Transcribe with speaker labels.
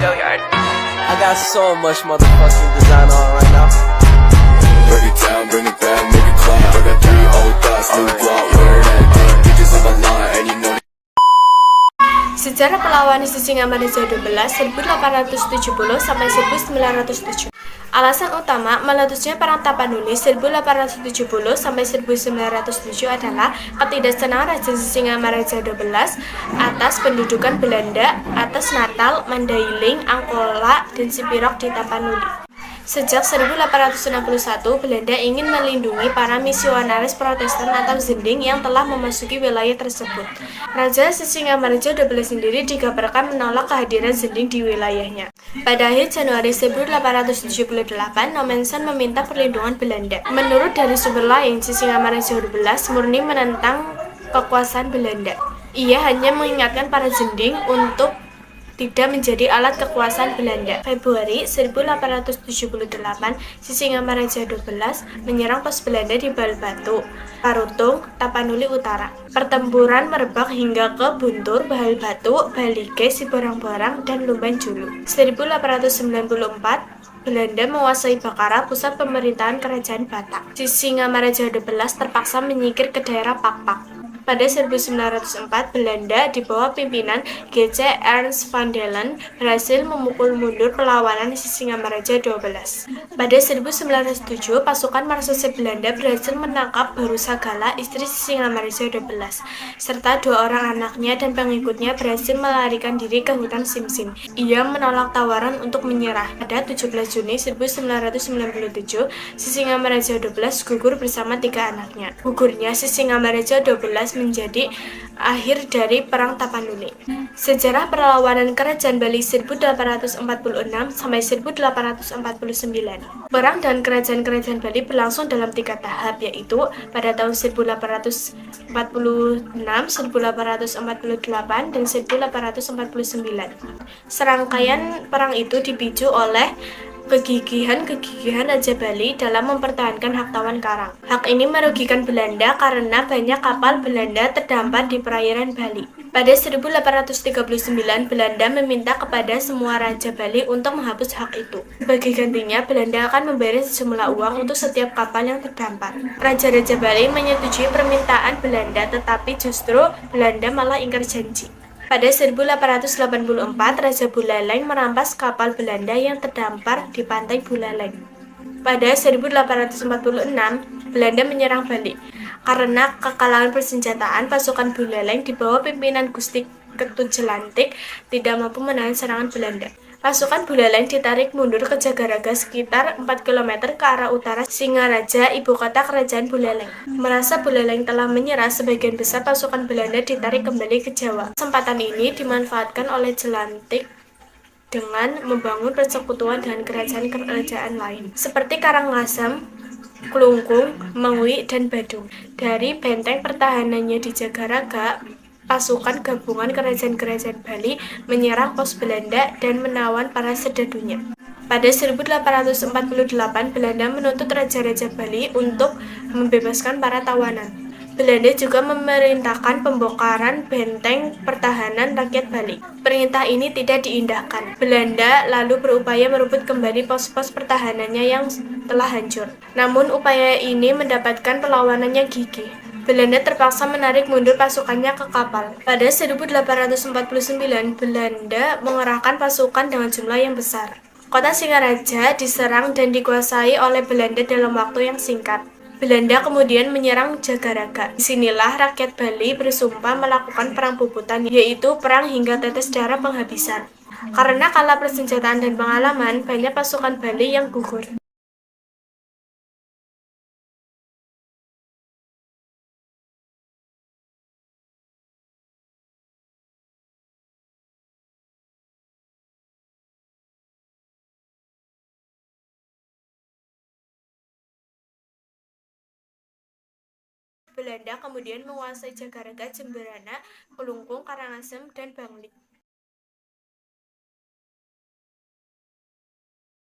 Speaker 1: I got so much motherfucking design on right now.
Speaker 2: Break it down, bring it back, make it clap. I got 3 old thoughts, new block, wear that dick. Bitches on my line, and you know.
Speaker 3: Sejarah perlawanan Singamaraja 12 1870 sampai 1907. Alasan utama meletusnya Perang Tapanuli 1870 sampai 1907 adalah ketidaksenangan Raja Singamaraja 12 atas pendudukan Belanda atas Natal, Mandailing, Angkola, dan Sipirok di Tapanuli. Sejak 1861, Belanda ingin melindungi para misionaris Protestan atau Zending yang telah memasuki wilayah tersebut. Raja Singamaraja 12 sendiri dikabarkan menolak kehadiran Zending di wilayahnya. Pada akhir Januari 1878, Nommensen meminta perlindungan Belanda. Menurut dari sumber lain, Singamaraja 12 murni menentang kekuasaan Belanda. Ia hanya mengingatkan para Zending untuk tidak menjadi alat kekuasaan Belanda. Februari 1878, Singamaraja 12 menyerang pos Belanda di Balbatu, Parutung, Tapanuli Utara. Pertempuran merebak hingga ke Buntur, Balbatu, Balige, Siborang-Borang, dan Lumban Julu. 1894, Belanda menguasai Bakara, pusat pemerintahan Kerajaan Batak. Singamaraja 12 terpaksa menyingkir ke daerah Pakpak. Pada 1904, Belanda di bawah pimpinan G.C. Ernst van Dalen berhasil memukul mundur perlawanan Singamaraja 12. Pada 1907, pasukan Marsese Belanda berhasil menangkap Barusagala, istri Singamaraja 12, serta 2 orang anaknya dan pengikutnya berhasil melarikan diri ke hutan Simsim. Ia menolak tawaran untuk menyerah. Pada 17 Juni 1997, Singamaraja 12 gugur bersama 3 anaknya. Gugurnya Singamaraja 12 menjadi akhir dari Perang Tapanuli. Sejarah perlawanan Kerajaan Bali 1846 sampai 1849. Perang dan kerajaan-kerajaan Bali berlangsung dalam 3 tahap, yaitu pada tahun 1846, 1848, dan 1849. Serangkaian perang itu dipicu oleh kegigihan Raja Bali dalam mempertahankan hak tawan karang. Hak ini merugikan Belanda karena banyak kapal Belanda terdampar di perairan Bali. Pada 1839, Belanda meminta kepada semua Raja Bali untuk menghapus hak itu. Sebagai gantinya, Belanda akan membayar sejumlah uang untuk setiap kapal yang terdampar. Raja-Raja Bali menyetujui permintaan Belanda, tetapi justru Belanda malah ingkar janji. Pada 1884, Raja Buleleng merampas kapal Belanda yang terdampar di pantai Buleleng. Pada 1846, Belanda menyerang Bali. Karena kekalahan persenjataan, pasukan Buleleng di bawah pimpinan Gusti Ketut Jelantik tidak mampu menahan serangan Belanda. Pasukan Buleleng ditarik mundur ke Jagaraga sekitar 4 km ke arah utara Singaraja, ibu kota kerajaan Buleleng. Merasa Buleleng telah menyerah, sebagian besar pasukan Belanda ditarik kembali ke Jawa. Kesempatan ini dimanfaatkan oleh Jelantik dengan membangun persekutuan dengan kerajaan-kerajaan lain, seperti Karangasem, Klungkung, Mengwi, dan Badung. Dari benteng pertahanannya di Jagaraga, pasukan gabungan kerajaan-kerajaan Bali menyerang pos Belanda dan menawan para sedadunya. Pada 1848, Belanda menuntut Raja-Raja Bali untuk membebaskan para tawanan. Belanda juga memerintahkan pembongkaran benteng pertahanan rakyat Bali. Perintah ini tidak diindahkan. Belanda lalu berupaya merebut kembali pos-pos pertahanannya yang telah hancur. Namun upaya ini mendapatkan perlawanannya gigih. Belanda terpaksa menarik mundur pasukannya ke kapal. Pada 1849, Belanda mengerahkan pasukan dengan jumlah yang besar. Kota Singaraja diserang dan dikuasai oleh Belanda dalam waktu yang singkat. Belanda kemudian menyerang Jagaraga. Disinilah rakyat Bali bersumpah melakukan perang puputan, yaitu perang hingga tetes darah penghabisan. Karena kalah persenjataan dan pengalaman, banyak pasukan Bali yang gugur. Belanda kemudian menguasai Jagaraga, Jemberana, Kelungkung, Karangasem, dan Bangli.